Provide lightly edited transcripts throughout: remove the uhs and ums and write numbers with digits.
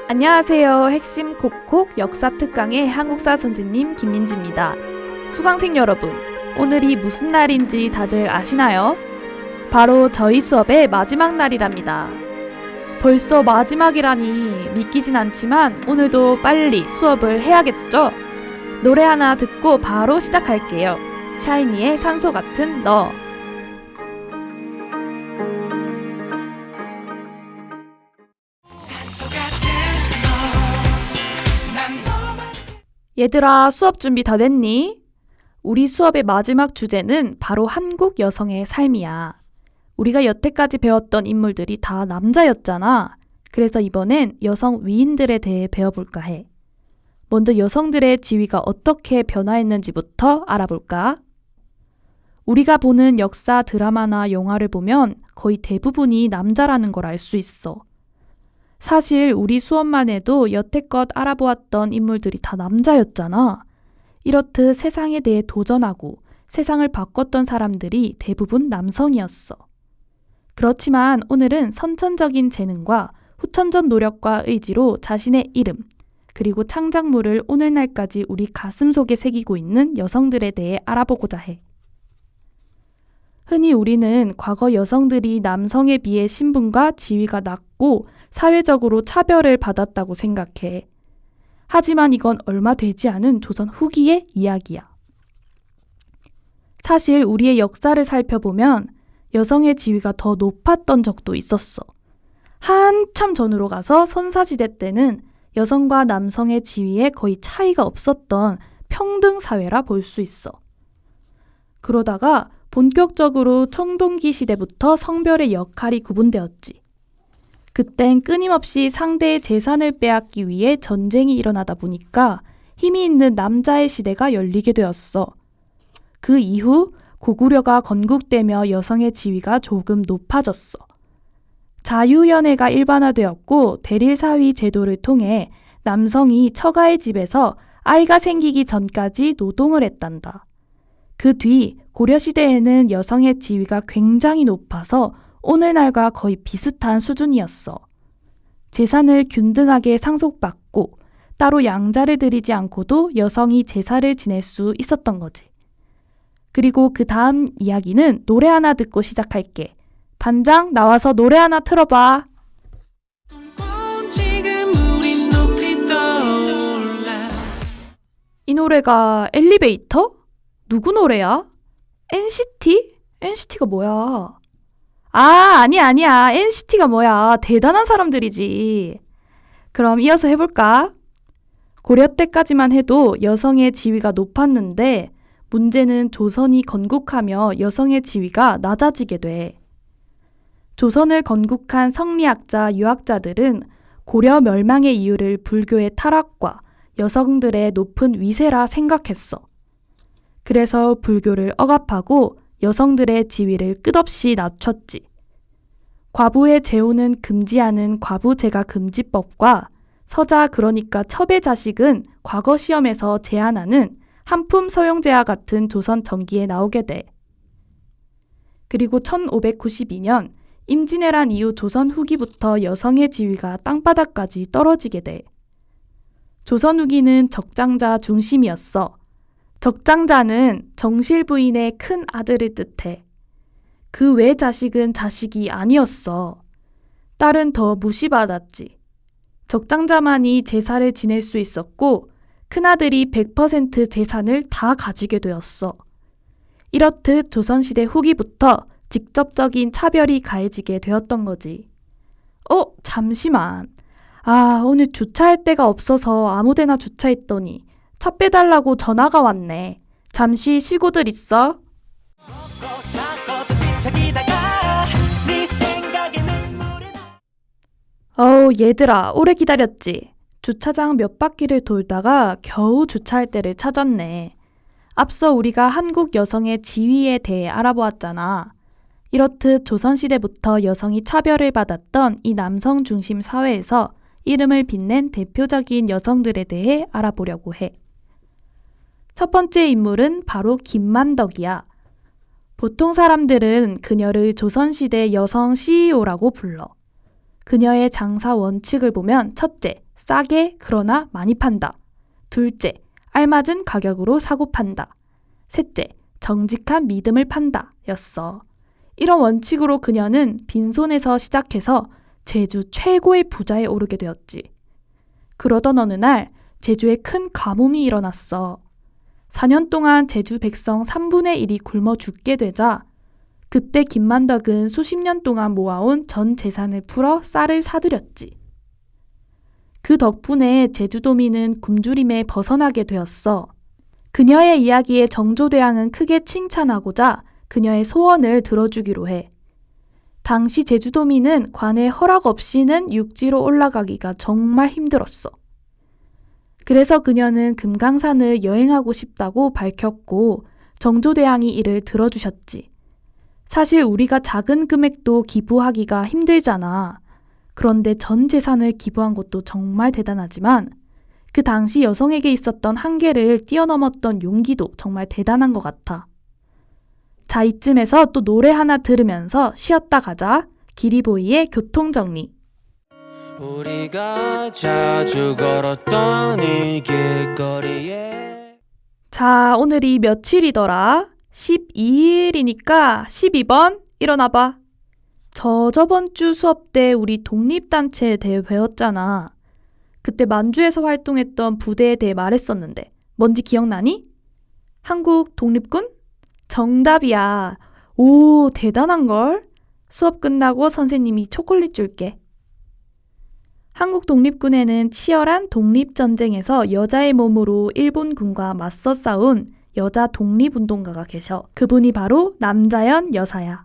안녕하세요. 핵심 콕콕 역사 특강의 한국사 선생님 김민지입니다. 수강생 여러분, 오늘이 무슨 날인지 다들 아시나요? 바로 저희 수업의 마지막 날이랍니다. 벌써 마지막이라니 믿기진 않지만 오늘도 빨리 수업을 해야겠죠? 노래 하나 듣고 바로 시작할게요. 샤이니의 산소 같은 너. 얘들아, 수업 준비 다 됐니? 우리 수업의 마지막 주제는 바로 한국 여성의 삶이야. 우리가 여태까지 배웠던 인물들이 다 남자였잖아. 그래서 이번엔 여성 위인들에 대해 배워볼까 해. 먼저 여성들의 지위가 어떻게 변화했는지부터 알아볼까? 우리가 보는 역사 드라마나 영화를 보면 거의 대부분이 남자라는 걸 알 수 있어. 사실 우리 수업만 해도 여태껏 알아보았던 인물들이 다 남자였잖아. 이렇듯 세상에 대해 도전하고 세상을 바꿨던 사람들이 대부분 남성이었어. 그렇지만 오늘은 선천적인 재능과 후천적 노력과 의지로 자신의 이름, 그리고 창작물을 오늘날까지 우리 가슴속에 새기고 있는 여성들에 대해 알아보고자 해. 흔히 우리는 과거 여성들이 남성에 비해 신분과 지위가 낮고 사회적으로 차별을 받았다고 생각해. 하지만 이건 얼마 되지 않은 조선 후기의 이야기야. 사실 우리의 역사를 살펴보면 여성의 지위가 더 높았던 적도 있었어. 한참 전으로 가서 선사시대 때는 여성과 남성의 지위에 거의 차이가 없었던 평등 사회라 볼 수 있어. 그러다가 본격적으로 청동기 시대부터 성별의 역할이 구분되었지. 그땐 끊임없이 상대의 재산을 빼앗기 위해 전쟁이 일어나다 보니까 힘이 있는 남자의 시대가 열리게 되었어. 그 이후 고구려가 건국되며 여성의 지위가 조금 높아졌어. 자유연애가 일반화되었고 대릴사위 제도를 통해 남성이 처가의 집에서 아이가 생기기 전까지 노동을 했단다. 그 뒤 고려시대에는 여성의 지위가 굉장히 높아서 오늘날과 거의 비슷한 수준이었어. 재산을 균등하게 상속받고 따로 양자를 들이지 않고도 여성이 제사를 지낼 수 있었던 거지. 그리고 그 다음 이야기는 노래 하나 듣고 시작할게. 반장, 나와서 노래 하나 틀어봐. 이 노래가 엘리베이터? 누구 노래야? NCT? NCT가 뭐야? 아니야. NCT가 뭐야. 대단한 사람들이지. 그럼 이어서 해볼까? 고려 때까지만 해도 여성의 지위가 높았는데 문제는 조선이 건국하며 여성의 지위가 낮아지게 돼. 조선을 건국한 성리학자, 유학자들은 고려 멸망의 이유를 불교의 타락과 여성들의 높은 위세라 생각했어. 그래서 불교를 억압하고 여성들의 지위를 끝없이 낮췄지. 과부의 재혼은 금지하는 과부제가 금지법과 서자 그러니까 첩의 자식은 과거 시험에서 제한하는 한품 서용제와 같은 조선 전기에 나오게 돼. 그리고 1592년 임진왜란 이후 조선 후기부터 여성의 지위가 땅바닥까지 떨어지게 돼. 조선 후기는 적장자 중심이었어. 적장자는 정실 부인의 큰 아들을 뜻해. 그 외 자식은 자식이 아니었어. 딸은 더 무시받았지. 적장자만이 제사를 지낼 수 있었고 큰아들이 100% 재산을 다 가지게 되었어. 이렇듯 조선시대 후기부터 직접적인 차별이 가해지게 되었던 거지. 잠시만. 오늘 주차할 데가 없어서 아무데나 주차했더니 차 빼달라고 전화가 왔네. 잠시 쉬고들 있어. 얘들아, 오래 기다렸지? 주차장 몇 바퀴를 돌다가 겨우 주차할 데를 찾았네. 앞서 우리가 한국 여성의 지위에 대해 알아보았잖아. 이렇듯 조선시대부터 여성이 차별을 받았던 이 남성 중심 사회에서 이름을 빛낸 대표적인 여성들에 대해 알아보려고 해. 첫 번째 인물은 바로 김만덕이야. 보통 사람들은 그녀를 조선시대 여성 CEO라고 불러. 그녀의 장사 원칙을 보면 첫째, 싸게 그러나 많이 판다. 둘째, 알맞은 가격으로 사고 판다. 셋째, 정직한 믿음을 판다 였어. 이런 원칙으로 그녀는 빈손에서 시작해서 제주 최고의 부자에 오르게 되었지. 그러던 어느 날 제주에 큰 가뭄이 일어났어. 4년 동안 제주 백성 3분의 1이 굶어 죽게 되자 그때 김만덕은 수십 년 동안 모아온 전 재산을 풀어 쌀을 사들였지. 그 덕분에 제주도민은 굶주림에 벗어나게 되었어. 그녀의 이야기에 정조대왕은 크게 칭찬하고자 그녀의 소원을 들어주기로 해. 당시 제주도민은 관의 허락 없이는 육지로 올라가기가 정말 힘들었어. 그래서 그녀는 금강산을 여행하고 싶다고 밝혔고 정조대왕이 이를 들어주셨지. 사실 우리가 작은 금액도 기부하기가 힘들잖아. 그런데 전 재산을 기부한 것도 정말 대단하지만 그 당시 여성에게 있었던 한계를 뛰어넘었던 용기도 정말 대단한 것 같아. 자, 이쯤에서 또 노래 하나 들으면서 쉬었다 가자. 기리보이의 교통정리. 우리가 자주 걸었던 이 길거리에. 자, 오늘이 며칠이더라? 12일이니까 12번 일어나봐. 저번 주 수업 때 우리 독립단체에 대해 배웠잖아. 그때 만주에서 활동했던 부대에 대해 말했었는데 뭔지 기억나니? 한국 독립군? 정답이야. 오, 대단한걸? 수업 끝나고 선생님이 초콜릿 줄게. 한국 독립군에는 치열한 독립전쟁에서 여자의 몸으로 일본군과 맞서 싸운 여자 독립운동가가 계셔. 그분이 바로 남자연 여사야.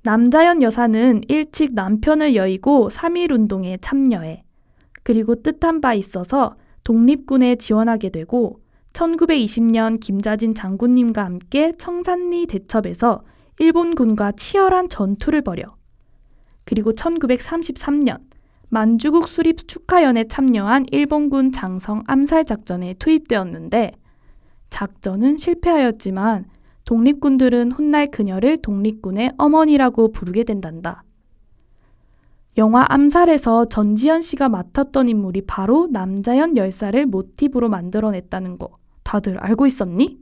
남자연 여사는 일찍 남편을 여의고 3.1운동에 참여해. 그리고 뜻한 바 있어서 독립군에 지원하게 되고 1920년 김자진 장군님과 함께 청산리 대첩에서 일본군과 치열한 전투를 벌여. 그리고 1933년 만주국 수립 축하연에 참여한 일본군 장성 암살 작전에 투입되었는데 작전은 실패하였지만 독립군들은 훗날 그녀를 독립군의 어머니라고 부르게 된단다. 영화 암살에서 전지현 씨가 맡았던 인물이 바로 남자연 열사를 모티브로 만들어냈다는 거 다들 알고 있었니?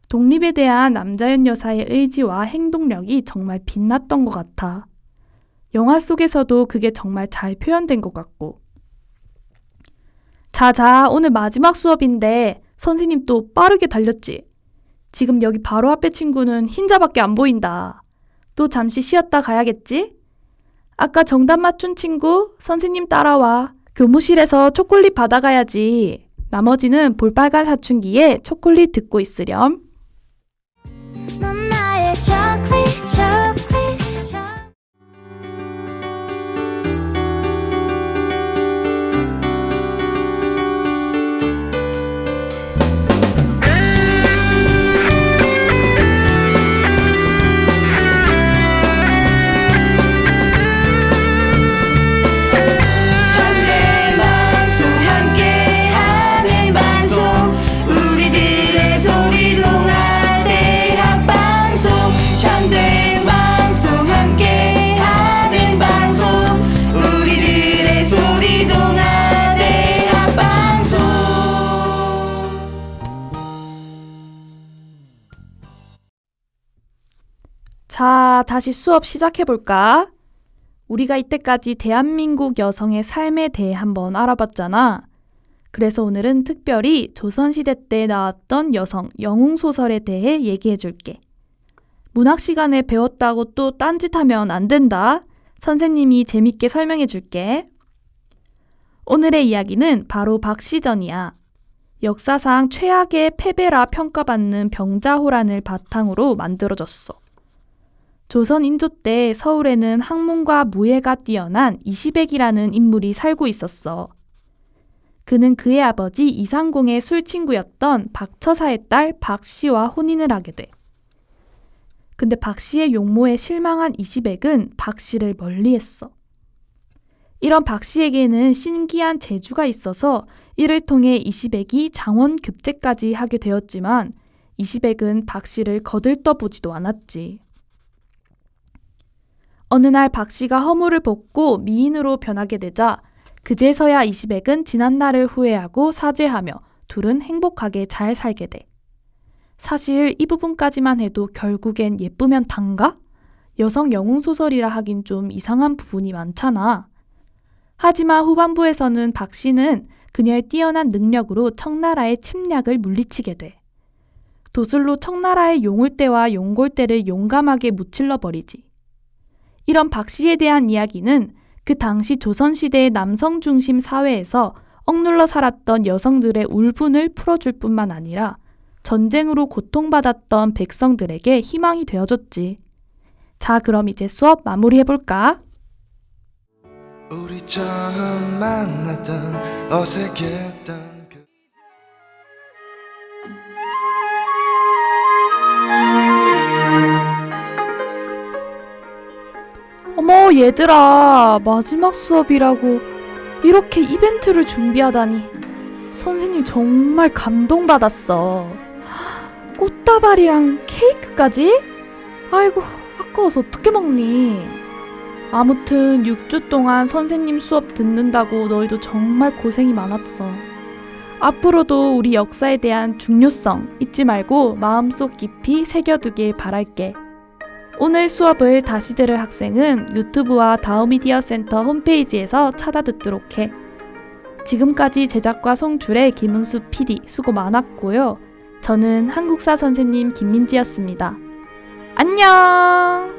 독립에 대한 남자연 여사의 의지와 행동력이 정말 빛났던 것 같아. 영화 속에서도 그게 정말 잘 표현된 것 같고. 자, 오늘 마지막 수업인데 선생님 또 빠르게 달렸지? 지금 여기 바로 앞에 친구는 흰자밖에 안 보인다. 또 잠시 쉬었다 가야겠지? 아까 정답 맞춘 친구, 선생님 따라와. 교무실에서 초콜릿 받아가야지. 나머지는 볼빨간 사춘기에 초콜릿 듣고 있으렴. 넌 나의 초콜릿. 자, 다시 수업 시작해볼까? 우리가 이때까지 대한민국 여성의 삶에 대해 한번 알아봤잖아. 그래서 오늘은 특별히 조선시대 때 나왔던 여성 영웅소설에 대해 얘기해줄게. 문학 시간에 배웠다고 또 딴짓하면 안 된다. 선생님이 재밌게 설명해줄게. 오늘의 이야기는 바로 박시전이야. 역사상 최악의 패배라 평가받는 병자호란을 바탕으로 만들어졌어. 조선 인조 때 서울에는 학문과 무예가 뛰어난 이시백이라는 인물이 살고 있었어. 그는 그의 아버지 이상공의 술친구였던 박처사의 딸 박씨와 혼인을 하게 돼. 근데 박씨의 용모에 실망한 이시백은 박씨를 멀리했어. 이런 박씨에게는 신기한 재주가 있어서 이를 통해 이시백이 장원 급제까지 하게 되었지만 이시백은 박씨를 거들떠보지도 않았지. 어느 날 박씨가 허물을 벗고 미인으로 변하게 되자 그제서야 이시백은 지난 날을 후회하고 사죄하며 둘은 행복하게 잘 살게 돼. 사실 이 부분까지만 해도 결국엔 예쁘면 단가? 여성 영웅소설이라 하긴 좀 이상한 부분이 많잖아. 하지만 후반부에서는 박씨는 그녀의 뛰어난 능력으로 청나라의 침략을 물리치게 돼. 도술로 청나라의 용울대와 용골대를 용감하게 무찔러 버리지. 이런 박씨에 대한 이야기는 그 당시 조선시대의 남성 중심 사회에서 억눌러 살았던 여성들의 울분을 풀어줄 뿐만 아니라 전쟁으로 고통받았던 백성들에게 희망이 되어줬지. 자, 그럼 이제 수업 마무리해볼까? 우리 처음 만났던 어색했던 어머, 얘들아, 마지막 수업이라고 이렇게 이벤트를 준비하다니. 선생님 정말 감동받았어. 꽃다발이랑 케이크까지? 아이고, 아까워서 어떻게 먹니? 아무튼 6주 동안 선생님 수업 듣는다고 너희도 정말 고생이 많았어. 앞으로도 우리 역사에 대한 중요성 잊지 말고 마음속 깊이 새겨두길 바랄게. 오늘 수업을 다시 들을 학생은 유튜브와 다우미디어 센터 홈페이지에서 찾아 듣도록 해. 지금까지 제작과 송출의 김은수 PD 수고 많았고요. 저는 한국사 선생님 김민지였습니다. 안녕!